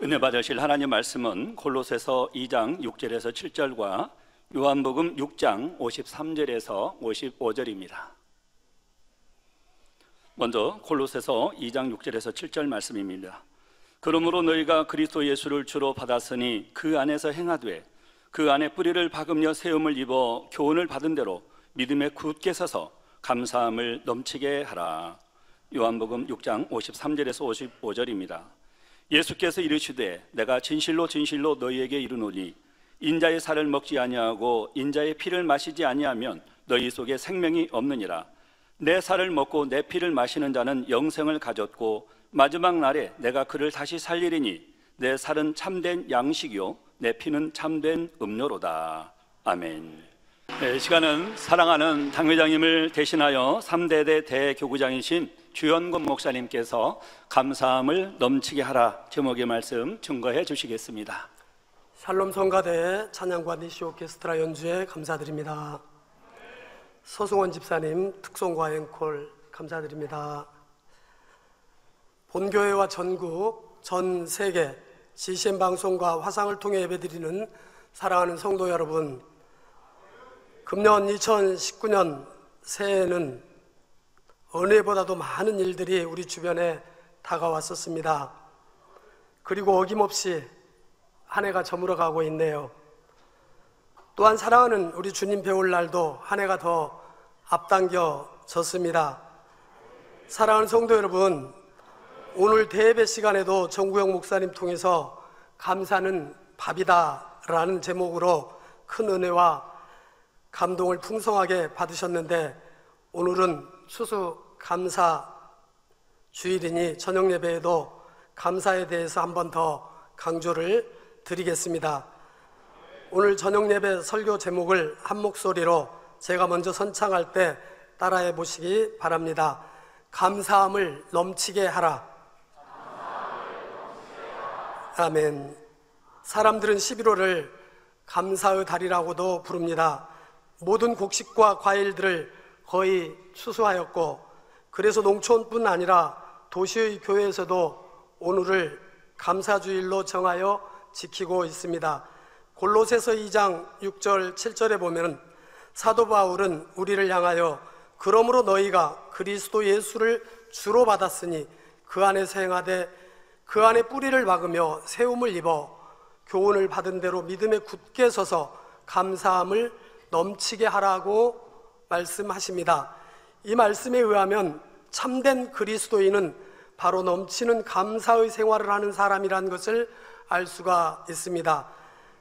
은혜 받으실 하나님 말씀은 골로새서 2장 6절에서 7절과 요한복음 6장 53절에서 55절입니다. 먼저 골로새서 2장 6절에서 7절 말씀입니다. 그러므로 너희가 그리스도 예수를 주로 받았으니 그 안에서 행하되 그 안에 뿌리를 박으며 세움을 입어 교훈을 받은 대로 믿음에 굳게 서서 감사함을 넘치게 하라. 요한복음 6장 53절에서 55절입니다. 예수께서 이르시되 내가 진실로 진실로 너희에게 이르노니 인자의 살을 먹지 아니하고 인자의 피를 마시지 아니하면 너희 속에 생명이 없느니라. 내 살을 먹고 내 피를 마시는 자는 영생을 가졌고 마지막 날에 내가 그를 다시 살리리니 내 살은 참된 양식이요 내 피는 참된 음료로다. 아멘. 네, 시간은 사랑하는 당회장님을 대신하여 3대대 대교구장이신 주연권 목사님께서 감사함을 넘치게 하라 제목의 말씀 증거해 주시겠습니다. 샬롬 성가대 찬양과 니시 오케스트라 연주에 감사드립니다. 서승원 집사님 특송과 앵콜 감사드립니다. 본교회와 전국, 전 세계 GCN 방송과 화상을 통해 예배드리는 사랑하는 성도 여러분, 금년 2019년 새해에는 어느 해보다도 많은 일들이 우리 주변에 다가왔었습니다. 그리고 어김없이 한 해가 저물어가고 있네요. 또한 사랑하는 우리 주님 배울 날도 한 해가 더 앞당겨졌습니다. 사랑하는 성도 여러분, 오늘 대예배 시간에도 정구영 목사님 통해서 감사는 밥이다 라는 제목으로 큰 은혜와 감동을 풍성하게 받으셨는데, 오늘은 추수감사 주일이니 저녁 예배에도 감사에 대해서 한 번 더 강조를 드리겠습니다. 오늘 저녁 예배 설교 제목을 한 목소리로 제가 먼저 선창할 때 따라해 보시기 바랍니다. 감사함을 넘치게 하라. 아멘. 사람들은 11월을 감사의 달이라고도 부릅니다. 모든 곡식과 과일들을 거의 추수하였고, 그래서 농촌뿐 아니라 도시의 교회에서도 오늘을 감사주일로 정하여 지키고 있습니다. 골로새서 2장 6절 7절에 보면 사도 바울은 우리를 향하여 그러므로 너희가 그리스도 예수를 주로 받았으니 그 안에서 행하되 그 안에 뿌리를 박으며 세움을 입어 교훈을 받은 대로 믿음에 굳게 서서 감사함을 넘치게 하라고 말씀하십니다. 이 말씀에 의하면 참된 그리스도인은 바로 넘치는 감사의 생활을 하는 사람이라는 것을 알 수가 있습니다.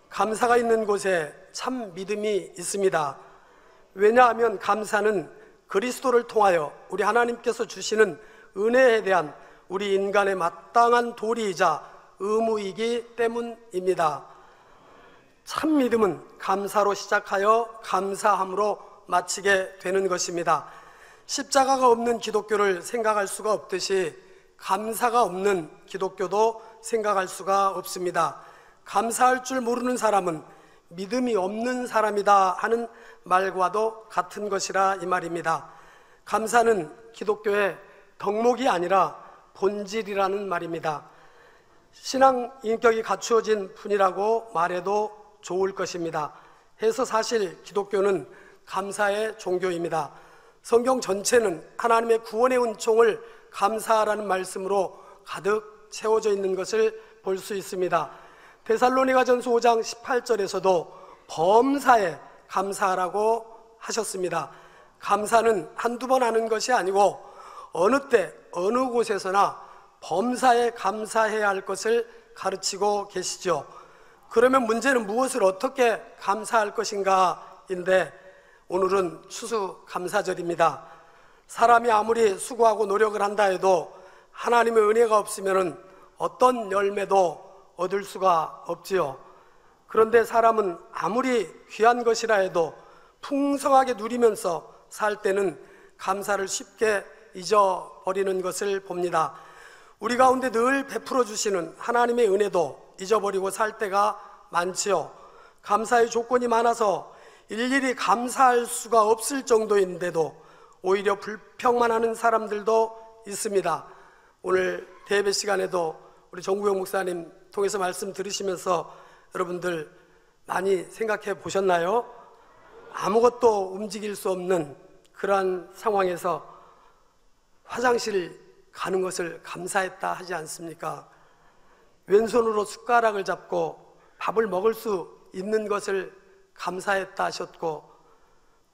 감사가 있는 곳에 참 믿음이 있습니다. 왜냐하면 감사는 그리스도를 통하여 우리 하나님께서 주시는 은혜에 대한 우리 인간의 마땅한 도리이자 의무이기 때문입니다. 참 믿음은 감사로 시작하여 감사함으로 마치게 되는 것입니다. 십자가가 없는 기독교를 생각할 수가 없듯이 감사가 없는 기독교도 생각할 수가 없습니다. 감사할 줄 모르는 사람은 믿음이 없는 사람이다 하는 말과도 같은 것이라 이 말입니다. 감사는 기독교의 덕목이 아니라 본질이라는 말입니다. 신앙 인격이 갖추어진 분이라고 말해도 좋을 것입니다. 해서 사실 기독교는 감사의 종교입니다. 성경 전체는 하나님의 구원의 은총을 감사하라는 말씀으로 가득 채워져 있는 것을 볼 수 있습니다. 데살로니가전서 5장 18절에서도 범사에 감사하라고 하셨습니다. 감사는 한두 번 하는 것이 아니고 어느 때 어느 곳에서나 범사에 감사해야 할 것을 가르치고 계시죠. 그러면 문제는 무엇을 어떻게 감사할 것인가인데, 오늘은 추수감사절입니다. 사람이 아무리 수고하고 노력을 한다 해도 하나님의 은혜가 없으면 어떤 열매도 얻을 수가 없지요. 그런데 사람은 아무리 귀한 것이라 해도 풍성하게 누리면서 살 때는 감사를 쉽게 잊어버리는 것을 봅니다. 우리 가운데 늘 베풀어 주시는 하나님의 은혜도 잊어버리고 살 때가 많지요. 감사의 조건이 많아서 일일이 감사할 수가 없을 정도인데도 오히려 불평만 하는 사람들도 있습니다. 오늘 대예배 시간에도 우리 정구영 목사님 통해서 말씀 들으시면서 여러분들 많이 생각해 보셨나요? 아무것도 움직일 수 없는 그러한 상황에서 화장실 가는 것을 감사했다 하지 않습니까? 왼손으로 숟가락을 잡고 밥을 먹을 수 있는 것을 감사했다 하셨고,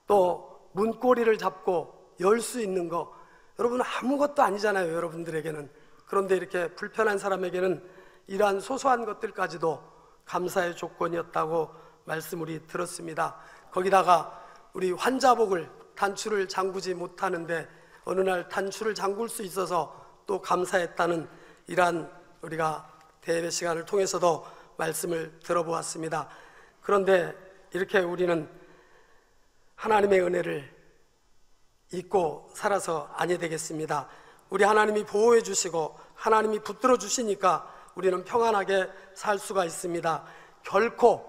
또 문고리를 잡고 열 수 있는 거, 여러분 아무것도 아니잖아요, 여러분들에게는. 그런데 이렇게 불편한 사람에게는 이러한 소소한 것들까지도 감사의 조건이었다고 말씀 우리 들었습니다. 거기다가 우리 환자복을 단추를 잠그지 못하는데 어느 날 단추를 잠글 수 있어서 또 감사했다는 이러한 우리가 대회 시간을 통해서도 말씀을 들어보았습니다. 그런데 이렇게 우리는 하나님의 은혜를 잊고 살아서 아니 되겠습니다. 우리 하나님이 보호해 주시고 하나님이 붙들어 주시니까 우리는 평안하게 살 수가 있습니다. 결코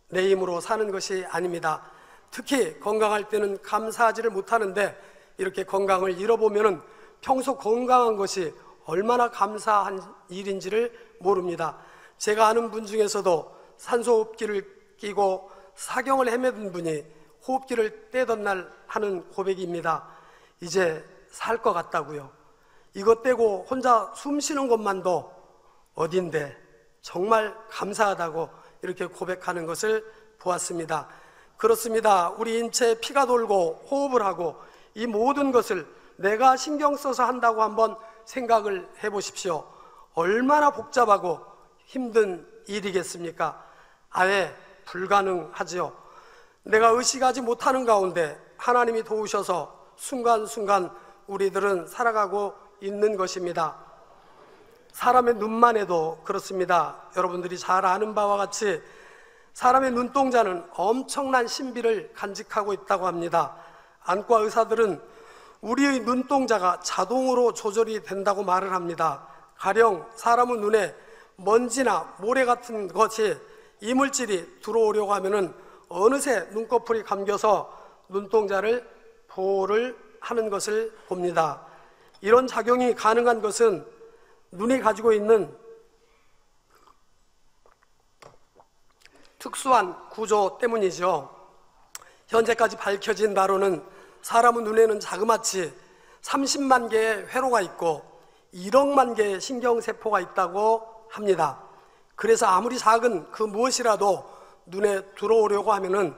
내 힘으로 사는 것이 아닙니다. 특히 건강할 때는 감사하지를 못하는데 이렇게 건강을 잃어보면 평소 건강한 것이 얼마나 감사한 일인지를 모릅니다. 제가 아는 분 중에서도 산소호흡기를 끼고 사경을 헤매던 분이 호흡기를 떼던 날 하는 고백입니다. 이제 살 것 같다고요. 이것 떼고 혼자 숨 쉬는 것만도 어딘데 정말 감사하다고 이렇게 고백하는 것을 보았습니다. 그렇습니다. 우리 인체에 피가 돌고 호흡을 하고 이 모든 것을 내가 신경 써서 한다고 한번 생각을 해보십시오. 얼마나 복잡하고 힘든 일이겠습니까? 아예 불가능하지요. 내가 의식하지 못하는 가운데 하나님이 도우셔서 순간순간 우리들은 살아가고 있는 것입니다. 사람의 눈만 해도 그렇습니다. 여러분들이 잘 아는 바와 같이 사람의 눈동자는 엄청난 신비를 간직하고 있다고 합니다. 안과 의사들은 우리의 눈동자가 자동으로 조절이 된다고 말을 합니다. 가령 사람의 눈에 먼지나 모래 같은 것이 이물질이 들어오려고 하면은 어느새 눈꺼풀이 감겨서 눈동자를 보호를 하는 것을 봅니다. 이런 작용이 가능한 것은 눈이 가지고 있는 특수한 구조 때문이죠. 현재까지 밝혀진 바로는 사람의 눈에는 자그마치 30만 개의 회로가 있고 1억만 개의 신경세포가 있다고 합니다. 그래서 아무리 작은 그 무엇이라도 눈에 들어오려고 하면은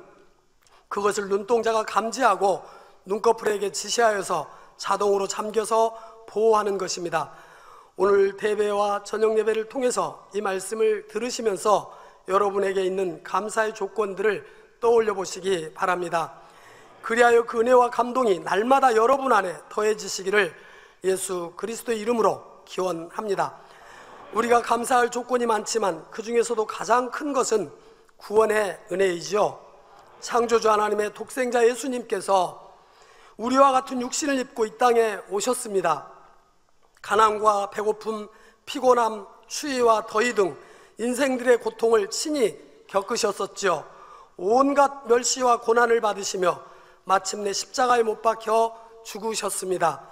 그것을 눈동자가 감지하고 눈꺼풀에게 지시하여서 자동으로 잠겨서 보호하는 것입니다. 오늘 대배와 저녁 예배를 통해서 이 말씀을 들으시면서 여러분에게 있는 감사의 조건들을 떠올려 보시기 바랍니다. 그리하여 그 은혜와 감동이 날마다 여러분 안에 더해지시기를 예수 그리스도의 이름으로 기원합니다. 우리가 감사할 조건이 많지만 그 중에서도 가장 큰 것은 구원의 은혜이죠. 창조주 하나님의 독생자 예수님께서 우리와 같은 육신을 입고 이 땅에 오셨습니다. 가난과 배고픔, 피곤함, 추위와 더위 등 인생들의 고통을 친히 겪으셨었죠. 온갖 멸시와 고난을 받으시며 마침내 십자가에 못 박혀 죽으셨습니다.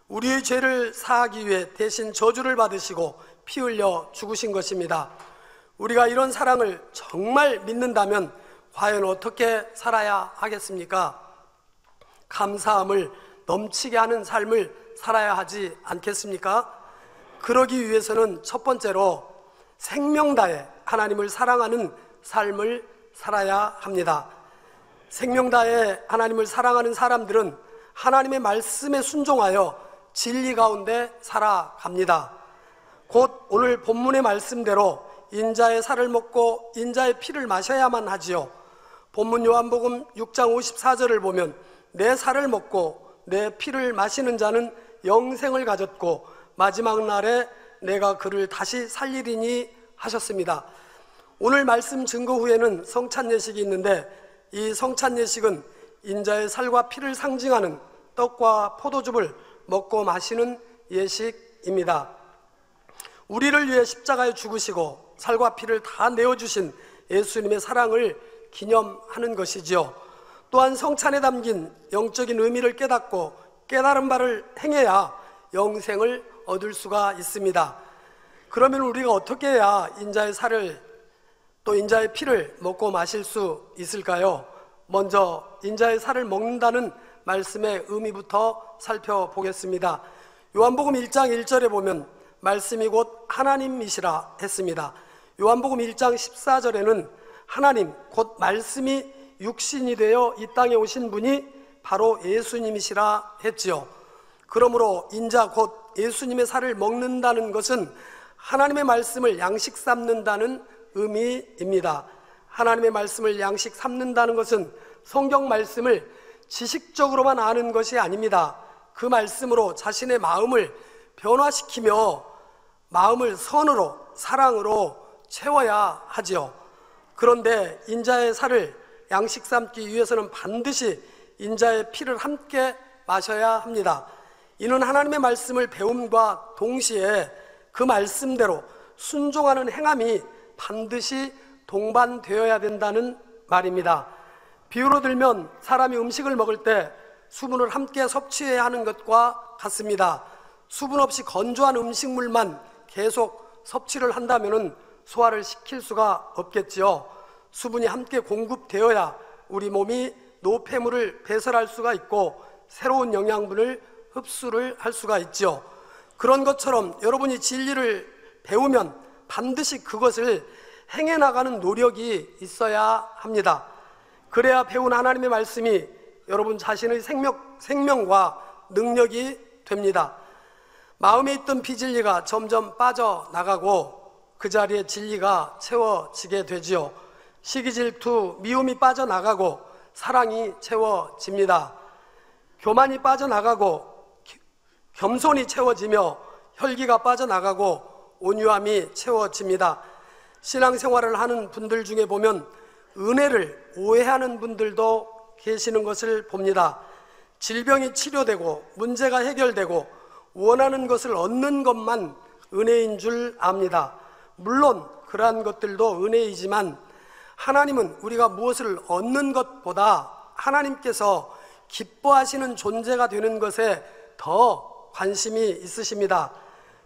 우리의 죄를 사하기 위해 대신 저주를 받으시고 피 흘려 죽으신 것입니다. 우리가 이런 사랑을 정말 믿는다면 과연 어떻게 살아야 하겠습니까? 감사함을 넘치게 하는 삶을 살아야 하지 않겠습니까? 그러기 위해서는 첫 번째로 생명 다해 하나님을 사랑하는 삶을 살아야 합니다. 생명 다해 하나님을 사랑하는 사람들은 하나님의 말씀에 순종하여 진리 가운데 살아갑니다. 곧 오늘 본문의 말씀대로 인자의 살을 먹고 인자의 피를 마셔야만 하지요. 본문 요한복음 6장 54절을 보면 내 살을 먹고 내 피를 마시는 자는 영생을 가졌고 마지막 날에 내가 그를 다시 살리리니 하셨습니다. 오늘 말씀 증거 후에는 성찬 예식이 있는데 이 성찬 예식은 인자의 살과 피를 상징하는 떡과 포도즙을 먹고 마시는 예식입니다. 우리를 위해 십자가에 죽으시고 살과 피를 다 내어주신 예수님의 사랑을 기념하는 것이지요. 또한 성찬에 담긴 영적인 의미를 깨닫고 깨달은 바를 행해야 영생을 얻을 수가 있습니다. 그러면 우리가 어떻게 해야 인자의 살을 또 인자의 피를 먹고 마실 수 있을까요? 먼저 인자의 살을 먹는다는 말씀의 의미부터 살펴보겠습니다. 요한복음 1장 1절에 보면 말씀이 곧 하나님이시라 했습니다. 요한복음 1장 14절에는 하나님 곧 말씀이 육신이 되어 이 땅에 오신 분이 바로 예수님이시라 했지요. 그러므로 인자 곧 예수님의 살을 먹는다는 것은 하나님의 말씀을 양식 삼는다는 의미입니다. 하나님의 말씀을 양식 삼는다는 것은 성경 말씀을 지식적으로만 아는 것이 아닙니다. 그 말씀으로 자신의 마음을 변화시키며 마음을 선으로 사랑으로 채워야 하지요. 그런데 인자의 살을 양식 삼기 위해서는 반드시 인자의 피를 함께 마셔야 합니다. 이는 하나님의 말씀을 배움과 동시에 그 말씀대로 순종하는 행함이 반드시 동반되어야 된다는 말입니다. 비유로 들면 사람이 음식을 먹을 때 수분을 함께 섭취해야 하는 것과 같습니다. 수분 없이 건조한 음식물만 계속 섭취를 한다면 소화를 시킬 수가 없겠지요. 수분이 함께 공급되어야 우리 몸이 노폐물을 배설할 수가 있고 새로운 영양분을 흡수를 할 수가 있죠. 그런 것처럼 여러분이 진리를 배우면 반드시 그것을 행해 나가는 노력이 있어야 합니다. 그래야 배운 하나님의 말씀이 여러분 자신의 생명과 능력이 됩니다. 마음에 있던 비진리가 점점 빠져나가고 그 자리에 진리가 채워지게 되지요. 시기, 질투, 미움이 빠져나가고 사랑이 채워집니다. 교만이 빠져나가고 겸손이 채워지며 혈기가 빠져나가고 온유함이 채워집니다. 신앙생활을 하는 분들 중에 보면 은혜를 오해하는 분들도 계시는 것을 봅니다. 질병이 치료되고 문제가 해결되고 원하는 것을 얻는 것만 은혜인 줄 압니다. 물론 그러한 것들도 은혜이지만 하나님은 우리가 무엇을 얻는 것보다 하나님께서 기뻐하시는 존재가 되는 것에 더 관심이 있으십니다.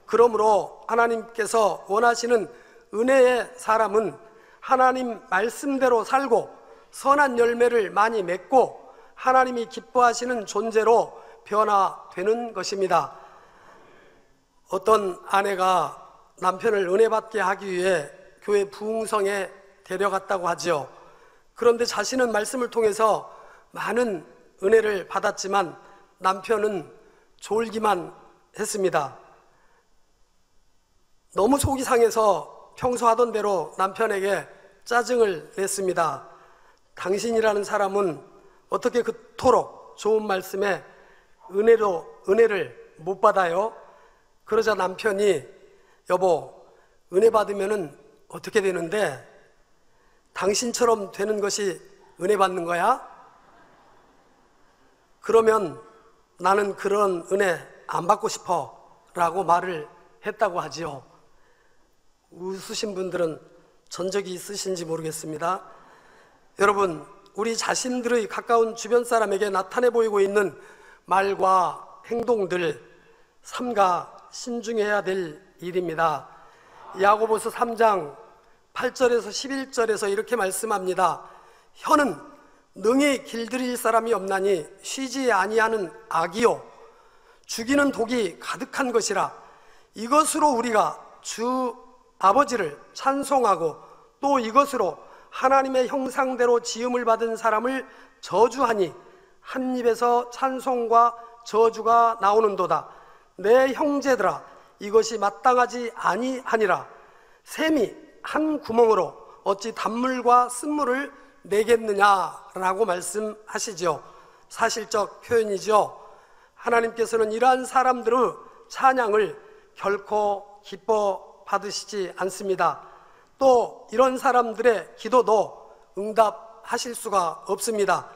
그러므로 하나님께서 원하시는 은혜의 사람은 하나님 말씀대로 살고 선한 열매를 많이 맺고 하나님이 기뻐하시는 존재로 변화되는 것입니다. 어떤 아내가 남편을 은혜받게 하기 위해 교회 부흥성에 데려갔다고 하죠. 그런데 자신은 말씀을 통해서 많은 은혜를 받았지만 남편은 졸기만 했습니다. 너무 속이 상해서 평소 하던 대로 남편에게 짜증을 냈습니다. 당신이라는 사람은 어떻게 그토록 좋은 말씀에 은혜를 못 받아요? 그러자 남편이 여보, 은혜 받으면 어떻게 되는데 당신처럼 되는 것이 은혜 받는 거야? 그러면 나는 그런 은혜 안 받고 싶어 라고 말을 했다고 하지요. 웃으신 분들은 전적이 있으신지 모르겠습니다. 여러분, 우리 자신들의 가까운 주변 사람에게 나타내 보이고 있는 말과 행동들 삼가 신중해야 될 일입니다. 야고보서 3장 8절에서 11절에서 이렇게 말씀합니다. 혀는 능히 길들일 사람이 없나니 쉬지 아니하는 악이요 죽이는 독이 가득한 것이라. 이것으로 우리가 주 아버지를 찬송하고 또 이것으로 하나님의 형상대로 지음을 받은 사람을 저주하니 한 입에서 찬송과 저주가 나오는도다. 내 형제들아, 이것이 마땅하지 아니하니라. 샘이 한 구멍으로 어찌 단물과 쓴물을 내겠느냐라고 말씀하시죠. 사실적 표현이죠. 하나님께서는 이러한 사람들의 찬양을 결코 기뻐 받으시지 않습니다. 또 이런 사람들의 기도도 응답하실 수가 없습니다.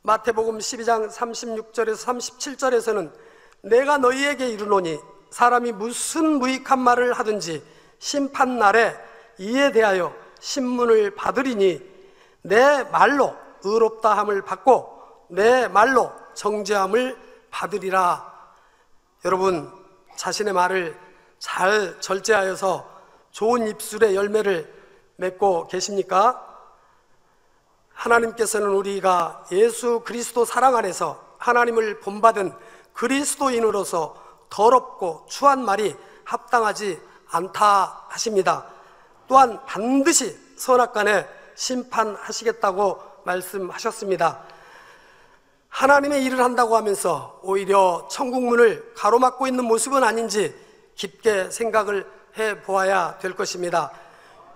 마태복음 12장 36절에서 37절에서는 내가 너희에게 이르노니 사람이 무슨 무익한 말을 하든지 심판날에 이에 대하여 신문을 받으리니 내 말로 의롭다함을 받고 내 말로 정죄함을 받으리라. 여러분, 자신의 말을 잘 절제하여서 좋은 입술의 열매를 맺고 계십니까? 하나님께서는 우리가 예수 그리스도 사랑 안에서 하나님을 본받은 그리스도인으로서 더럽고 추한 말이 합당하지 않다 하십니다. 또한 반드시 선악간에 심판하시겠다고 말씀하셨습니다. 하나님의 일을 한다고 하면서 오히려 천국문을 가로막고 있는 모습은 아닌지 깊게 생각을 해보아야 될 것입니다.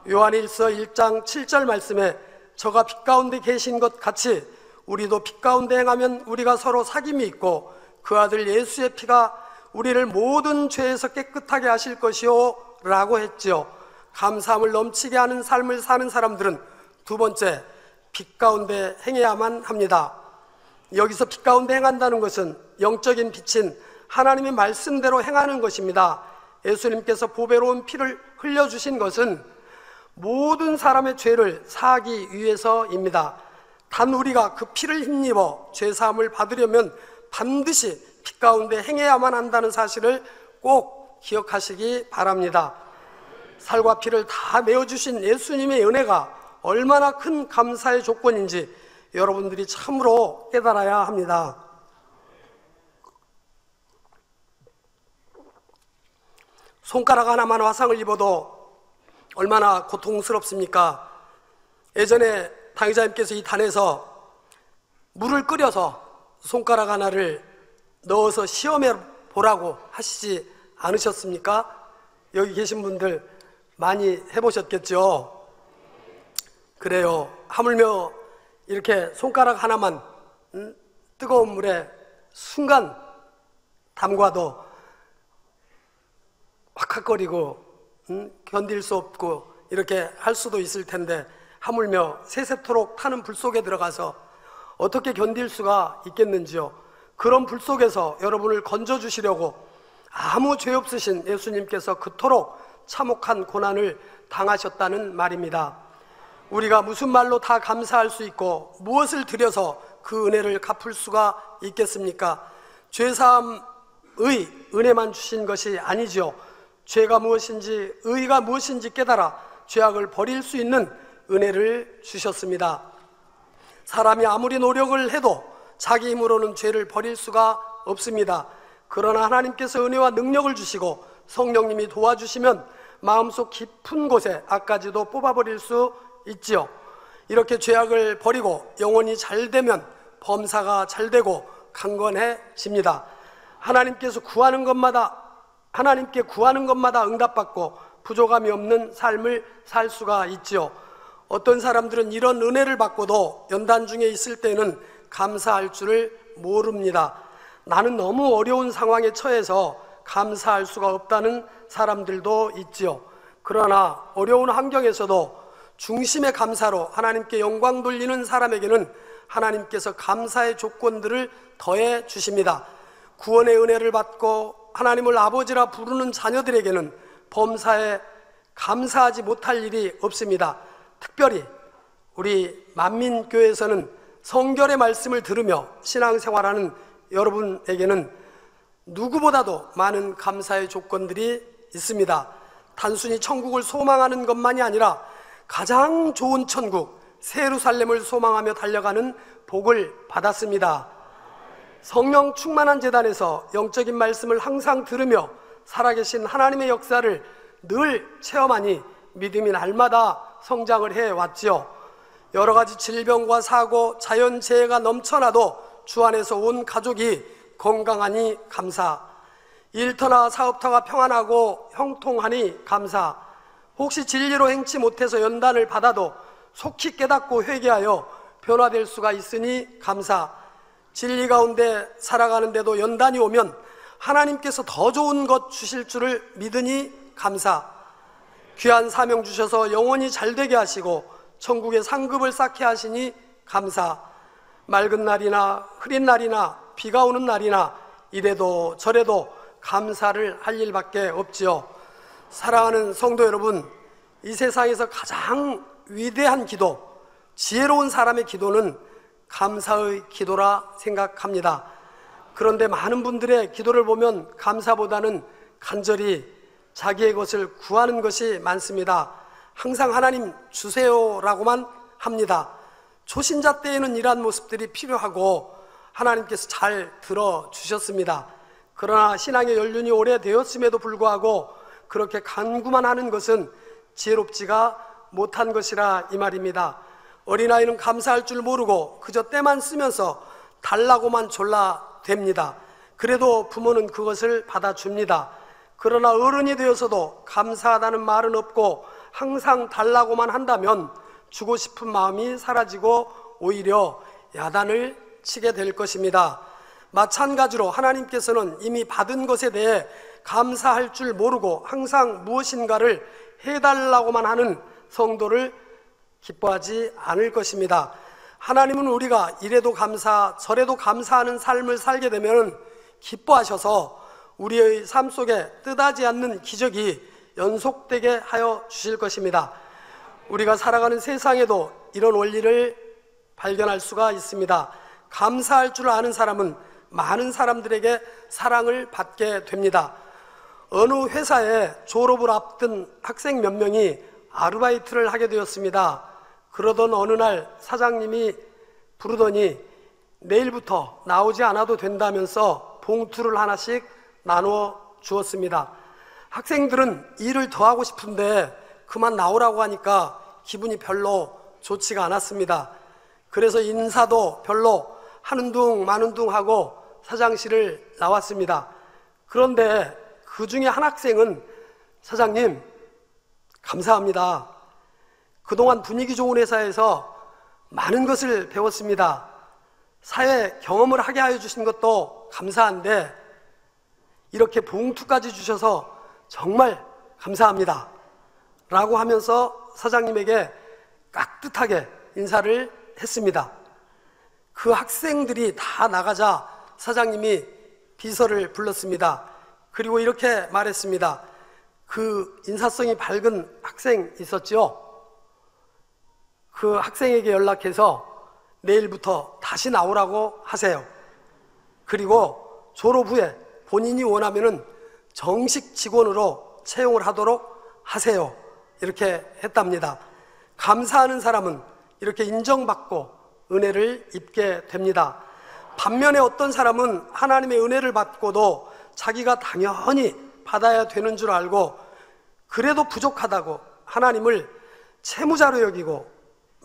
요한일서 1장 7절 말씀에 저가 빛 가운데 계신 것 같이 우리도 빛 가운데 행하면 우리가 서로 사귐이 있고 그 아들 예수의 피가 우리를 모든 죄에서 깨끗하게 하실 것이요 라고 했지요. 감사함을 넘치게 하는 삶을 사는 사람들은 두 번째, 빛 가운데 행해야만 합니다. 여기서 빛 가운데 행한다는 것은 영적인 빛인 하나님의 말씀대로 행하는 것입니다. 예수님께서 보배로운 피를 흘려주신 것은 모든 사람의 죄를 사하기 위해서입니다. 단 우리가 그 피를 힘입어 죄사함을 받으려면 반드시 빛 가운데 행해야만 한다는 사실을 꼭 기억하시기 바랍니다. 살과 피를 다 내어주신 예수님의 은혜가 얼마나 큰 감사의 조건인지 여러분들이 참으로 깨달아야 합니다. 손가락 하나만 화상을 입어도 얼마나 고통스럽습니까? 예전에 당의자님께서 이 단에서 물을 끓여서 손가락 하나를 넣어서 시험해 보라고 하시지 않으셨습니까? 여기 계신 분들 많이 해보셨겠죠? 그래요. 하물며 이렇게 손가락 하나만 뜨거운 물에 순간 담가도 확학거리고 견딜 수 없고 이렇게 할 수도 있을 텐데 하물며 세세토록 타는 불 속에 들어가서 어떻게 견딜 수가 있겠는지요. 그런 불 속에서 여러분을 건져주시려고 아무 죄 없으신 예수님께서 그토록 참혹한 고난을 당하셨다는 말입니다. 우리가 무슨 말로 다 감사할 수 있고 무엇을 드려서 그 은혜를 갚을 수가 있겠습니까? 죄사함의 은혜만 주신 것이 아니죠. 죄가 무엇인지 의가 무엇인지 깨달아 죄악을 버릴 수 있는 은혜를 주셨습니다. 사람이 아무리 노력을 해도 자기 힘으로는 죄를 버릴 수가 없습니다. 그러나 하나님께서 은혜와 능력을 주시고 성령님이 도와주시면 마음속 깊은 곳에 악까지도 뽑아버릴 수 있지요. 이렇게 죄악을 버리고 영혼이 잘 되면 범사가 잘 되고 강건해집니다. 하나님께 구하는 것마다 응답받고 부족함이 없는 삶을 살 수가 있지요. 어떤 사람들은 이런 은혜를 받고도 연단 중에 있을 때는 감사할 줄을 모릅니다. 나는 너무 어려운 상황에 처해서 감사할 수가 없다는 사람들도 있지요. 그러나 어려운 환경에서도 중심의 감사로 하나님께 영광 돌리는 사람에게는 하나님께서 감사의 조건들을 더해 주십니다. 구원의 은혜를 받고 하나님을 아버지라 부르는 자녀들에게는 범사에 감사하지 못할 일이 없습니다. 특별히 우리 만민교회에서는 성결의 말씀을 들으며 신앙생활하는 여러분에게는 누구보다도 많은 감사의 조건들이 있습니다. 단순히 천국을 소망하는 것만이 아니라 가장 좋은 천국 세루살렘을 소망하며 달려가는 복을 받았습니다. 성령 충만한 제단에서 영적인 말씀을 항상 들으며 살아계신 하나님의 역사를 늘 체험하니 믿음이 날마다 성장을 해왔지요. 여러 가지 질병과 사고, 자연재해가 넘쳐나도 주 안에서 온 가족이 건강하니 감사, 일터나 사업터가 평안하고 형통하니 감사, 혹시 진리로 행치 못해서 연단을 받아도 속히 깨닫고 회개하여 변화될 수가 있으니 감사, 진리 가운데 살아가는데도 연단이 오면 하나님께서 더 좋은 것 주실 줄을 믿으니 감사, 귀한 사명 주셔서 영원히 잘되게 하시고 천국의 상급을 쌓게 하시니 감사, 맑은 날이나 흐린 날이나 비가 오는 날이나 이래도 저래도 감사를 할 일밖에 없지요. 사랑하는 성도 여러분, 이 세상에서 가장 위대한 기도, 지혜로운 사람의 기도는 감사의 기도라 생각합니다. 그런데 많은 분들의 기도를 보면 감사보다는 간절히 자기의 것을 구하는 것이 많습니다. 항상 하나님 주세요라고만 합니다. 초신자 때에는 이러한 모습들이 필요하고 하나님께서 잘 들어주셨습니다. 그러나 신앙의 연륜이 오래되었음에도 불구하고 그렇게 간구만 하는 것은 지혜롭지가 못한 것이라 이 말입니다. 어린아이는 감사할 줄 모르고 그저 때만 쓰면서 달라고만 졸라댑니다. 그래도 부모는 그것을 받아줍니다. 그러나 어른이 되어서도 감사하다는 말은 없고 항상 달라고만 한다면 주고 싶은 마음이 사라지고 오히려 야단을 치게 될 것입니다. 마찬가지로 하나님께서는 이미 받은 것에 대해 감사할 줄 모르고 항상 무엇인가를 해달라고만 하는 성도를 기뻐하지 않을 것입니다. 하나님은 우리가 이래도 감사 저래도 감사하는 삶을 살게 되면 기뻐하셔서 우리의 삶 속에 뜻하지 않는 기적이 연속되게 하여 주실 것입니다. 우리가 살아가는 세상에도 이런 원리를 발견할 수가 있습니다. 감사할 줄 아는 사람은 많은 사람들에게 사랑을 받게 됩니다. 어느 회사에 졸업을 앞둔 학생 몇 명이 아르바이트를 하게 되었습니다. 그러던 어느 날 사장님이 부르더니 내일부터 나오지 않아도 된다면서 봉투를 하나씩 나누어 주었습니다. 학생들은 일을 더 하고 싶은데 그만 나오라고 하니까 기분이 별로 좋지가 않았습니다. 그래서 인사도 별로 하는 둥 마는 둥 하고 사장실을 나왔습니다. 그런데 그 중에 한 학생은 사장님 감사합니다. 그동안 분위기 좋은 회사에서 많은 것을 배웠습니다. 사회 경험을 하게 하여 주신 것도 감사한데 이렇게 봉투까지 주셔서 정말 감사합니다 라고 하면서 사장님에게 깍듯하게 인사를 했습니다. 그 학생들이 다 나가자 사장님이 비서를 불렀습니다. 그리고 이렇게 말했습니다. 그 인사성이 밝은 학생 있었죠? 그 학생에게 연락해서 내일부터 다시 나오라고 하세요. 그리고 졸업 후에 본인이 원하면 정식 직원으로 채용을 하도록 하세요. 이렇게 했답니다. 감사하는 사람은 이렇게 인정받고 은혜를 입게 됩니다. 반면에 어떤 사람은 하나님의 은혜를 받고도 자기가 당연히 받아야 되는 줄 알고 그래도 부족하다고 하나님을 채무자로 여기고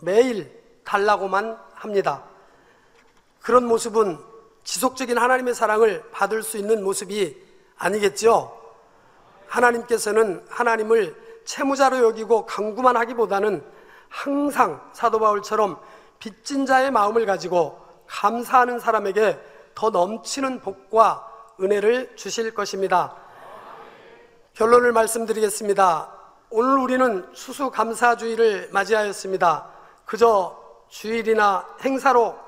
매일 달라고만 합니다. 그런 모습은 지속적인 하나님의 사랑을 받을 수 있는 모습이 아니겠죠? 하나님께서는 하나님을 채무자로 여기고 간구만 하기보다는 항상 사도 바울처럼 빚진 자의 마음을 가지고 감사하는 사람에게 더 넘치는 복과 은혜를 주실 것입니다. 결론을 말씀드리겠습니다. 오늘 우리는 추수감사주의를 맞이하였습니다. 그저 주일이나 행사로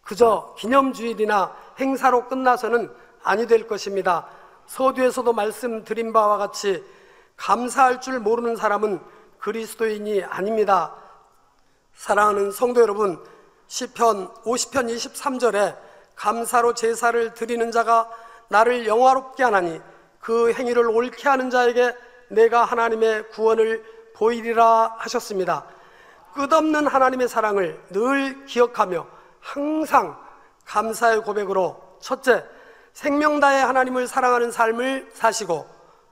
그저 기념주일이나 행사로 끝나서는 아니 될 것입니다. 서두에서도 말씀드린 바와 같이 감사할 줄 모르는 사람은 그리스도인이 아닙니다. 사랑하는 성도 여러분, 시편 50편 23절에 감사로 제사를 드리는 자가 나를 영화롭게 하나니 그 행위를 옳게 하는 자에게 내가 하나님의 구원을 보이리라 하셨습니다. 끝없는 하나님의 사랑을 늘 기억하며 항상 감사의 고백으로 첫째, 생명 다해 하나님을 사랑하는 삶을 사시고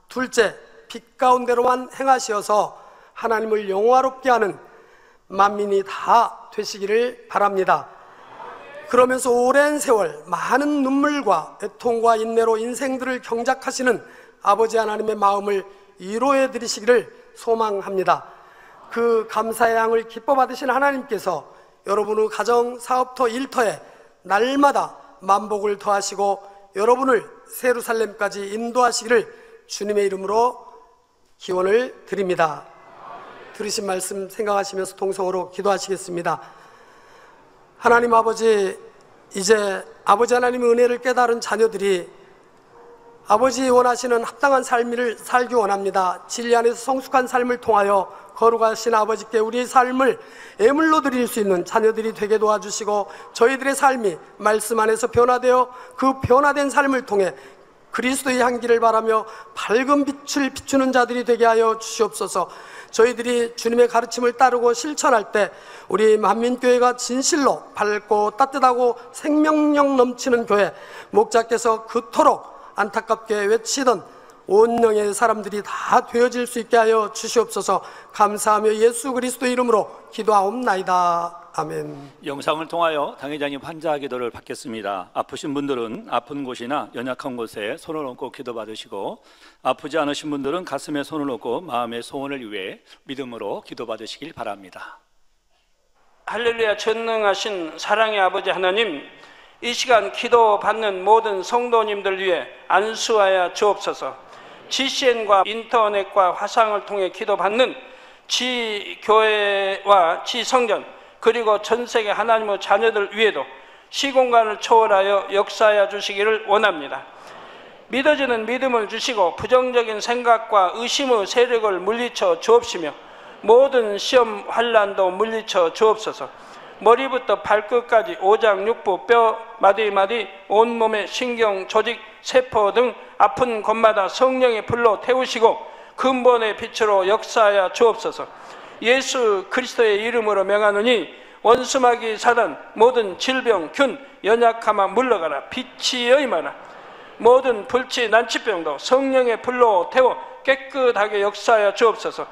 둘째, 빛 가운데로만 행하시어서 하나님을 영화롭게 하는 만민이 다 되시기를 바랍니다. 그러면서 오랜 세월 많은 눈물과 애통과 인내로 인생들을 경작하시는 아버지 하나님의 마음을 위로해 드리시기를 소망합니다. 그 감사의 양을 기뻐 받으신 하나님께서 여러분의 가정, 사업터, 일터에 날마다 만복을 더하시고 여러분을 세루살렘까지 인도하시기를 주님의 이름으로 기원을 드립니다. 들으신 말씀 생각하시면서 통성으로 기도하시겠습니다. 하나님 아버지, 이제 아버지 하나님의 은혜를 깨달은 자녀들이 아버지 원하시는 합당한 삶을 살기 원합니다. 진리 안에서 성숙한 삶을 통하여 거룩하신 아버지께 우리의 삶을 예물로 드릴 수 있는 자녀들이 되게 도와주시고 저희들의 삶이 말씀 안에서 변화되어 그 변화된 삶을 통해 그리스도의 향기를 바라며 밝은 빛을 비추는 자들이 되게 하여 주시옵소서. 저희들이 주님의 가르침을 따르고 실천할 때 우리 만민교회가 진실로 밝고 따뜻하고 생명력 넘치는 교회, 목자께서 그토록 안타깝게 외치던 온 영의 사람들이 다 되어질 수 있게 하여 주시옵소서. 감사하며 예수 그리스도 이름으로 기도하옵나이다. 아멘. 영상을 통하여 당회장님 환자 기도를 받겠습니다. 아프신 분들은 아픈 곳이나 연약한 곳에 손을 얹고 기도받으시고, 아프지 않으신 분들은 가슴에 손을 얹고 마음의 소원을 위해 믿음으로 기도받으시길 바랍니다. 할렐루야. 전능하신 사랑의 아버지 하나님, 이 시간 기도받는 모든 성도님들 위해 안수하여 주옵소서. GCN과 인터넷과 화상을 통해 기도받는 지교회와 지성전, 그리고 전세계 하나님의 자녀들 위에도 시공간을 초월하여 역사하여 주시기를 원합니다. 믿어지는 믿음을 주시고 부정적인 생각과 의심의 세력을 물리쳐 주옵시며 모든 시험 환난도 물리쳐 주옵소서. 머리부터 발끝까지 오장육부, 뼈, 마디마디, 온몸의 신경, 조직, 세포 등 아픈 곳마다 성령의 불로 태우시고 근본의 빛으로 역사하여 주옵소서. 예수 그리스도의 이름으로 명하노니 원수마귀 사단, 모든 질병, 균, 연약함아 물러가라. 빛이 여임하라. 모든 불치, 난치병도 성령의 불로 태워 깨끗하게 역사하여 주옵소서.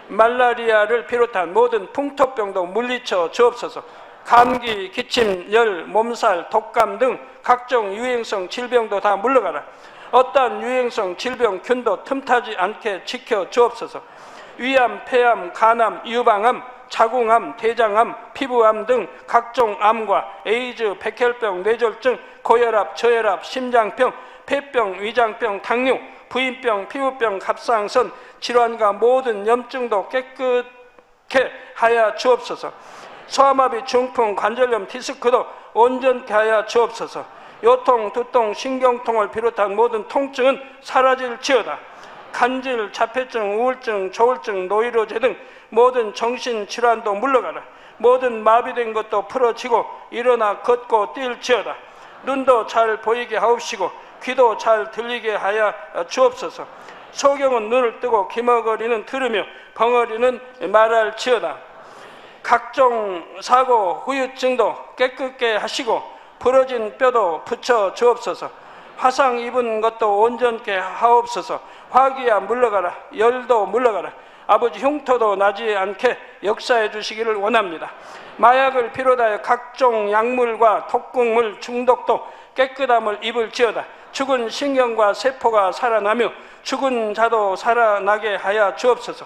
말라리아를 비롯한 모든 풍토병도 물리쳐 주옵소서. 감기, 기침, 열, 몸살, 독감 등 각종 유행성 질병도 다 물러가라. 어떠한 유행성 질병, 균도 틈타지 않게 지켜 주옵소서. 위암, 폐암, 간암, 유방암, 자궁암, 대장암, 피부암 등 각종 암과 에이즈, 백혈병, 뇌졸중, 고혈압, 저혈압, 심장병, 폐병, 위장병, 당뇨, 부인병, 피부병, 갑상선 질환과 모든 염증도 깨끗게 하여 주옵소서. 소아마비, 중풍, 관절염, 디스크도 온전케 하여 주옵소서. 요통, 두통, 신경통을 비롯한 모든 통증은 사라질지어다. 간질, 자폐증, 우울증, 조울증, 노이로제 등 모든 정신질환도 물러가라. 모든 마비된 것도 풀어지고 일어나 걷고 뛸지어다. 눈도 잘 보이게 하옵시고 귀도 잘 들리게 하여 주옵소서. 소경은 눈을 뜨고 기머거리는 들으며 벙어리는 말할지어다. 각종 사고, 후유증도 깨끗게 하시고 부러진 뼈도 붙여 주옵소서. 화상 입은 것도 온전케 하옵소서. 화기야 물러가라. 열도 물러가라. 아버지 흉터도 나지 않게 역사해 주시기를 원합니다. 마약을 비롯하여 각종 약물과 독극물 중독도 깨끗함을 입을지어다. 죽은 신경과 세포가 살아나며 죽은 자도 살아나게 하여 주옵소서.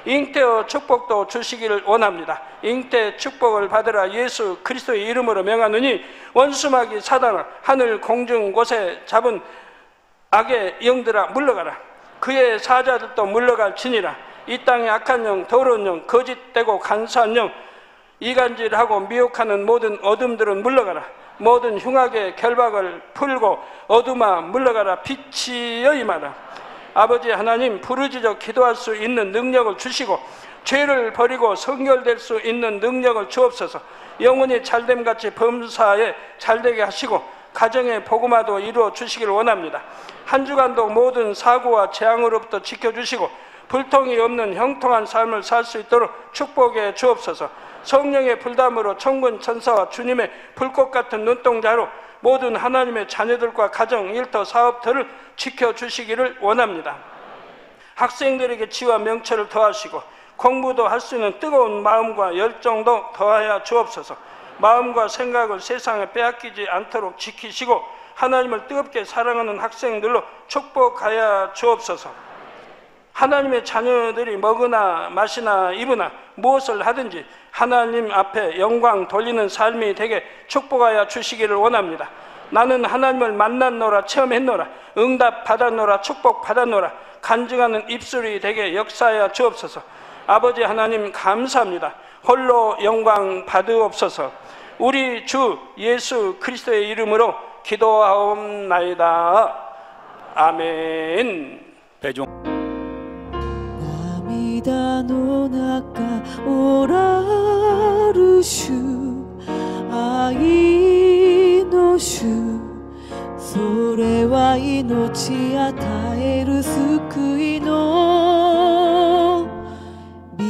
잉태의 축복도 주시기를 원합니다. 잉태 축복을 받으라. 예수 그리스도의 이름으로 명하노니 원수마귀 사단아, 하늘 공중 곳에 잡은 악의 영들아 물러가라. 그의 사자들도 물러갈지니라. 이 땅의 악한 영, 더러운 영, 거짓되고 간사한 영, 이간질하고 미혹하는 모든 어둠들은 물러가라. 모든 흉악의 결박을 풀고 어둠아 물러가라. 빛이 여임하라. 아버지 하나님, 부르짖어 기도할 수 있는 능력을 주시고 죄를 버리고 성결될 수 있는 능력을 주옵소서. 영혼이 잘됨같이 범사에 잘되게 하시고 가정의 복음화도 이루어 주시기를 원합니다. 한 주간도 모든 사고와 재앙으로부터 지켜주시고 불통이 없는 형통한 삶을 살 수 있도록 축복해 주옵소서. 성령의 불담으로 천군 천사와 주님의 불꽃 같은 눈동자로 모든 하나님의 자녀들과 가정, 일터, 사업터를 지켜주시기를 원합니다. 학생들에게 지와 명철을 더하시고 공부도 할 수 있는 뜨거운 마음과 열정도 더하여 주옵소서. 마음과 생각을 세상에 빼앗기지 않도록 지키시고 하나님을 뜨겁게 사랑하는 학생들로 축복하여 주옵소서. 하나님의 자녀들이 먹으나 마시나 입으나 무엇을 하든지 하나님 앞에 영광 돌리는 삶이 되게 축복하여 주시기를 원합니다. 나는 하나님을 만났노라, 체험했노라, 응답 받았노라, 축복 받았노라, 간증하는 입술이 되게 역사하여 주옵소서. 아버지 하나님 감사합니다. 홀로 영광 받으옵소서. 우리 주 예수 그리스도의 이름으로 기도하옵나이다. 아멘. 배종涙の中おらる主愛の主そそれは命与える救いの道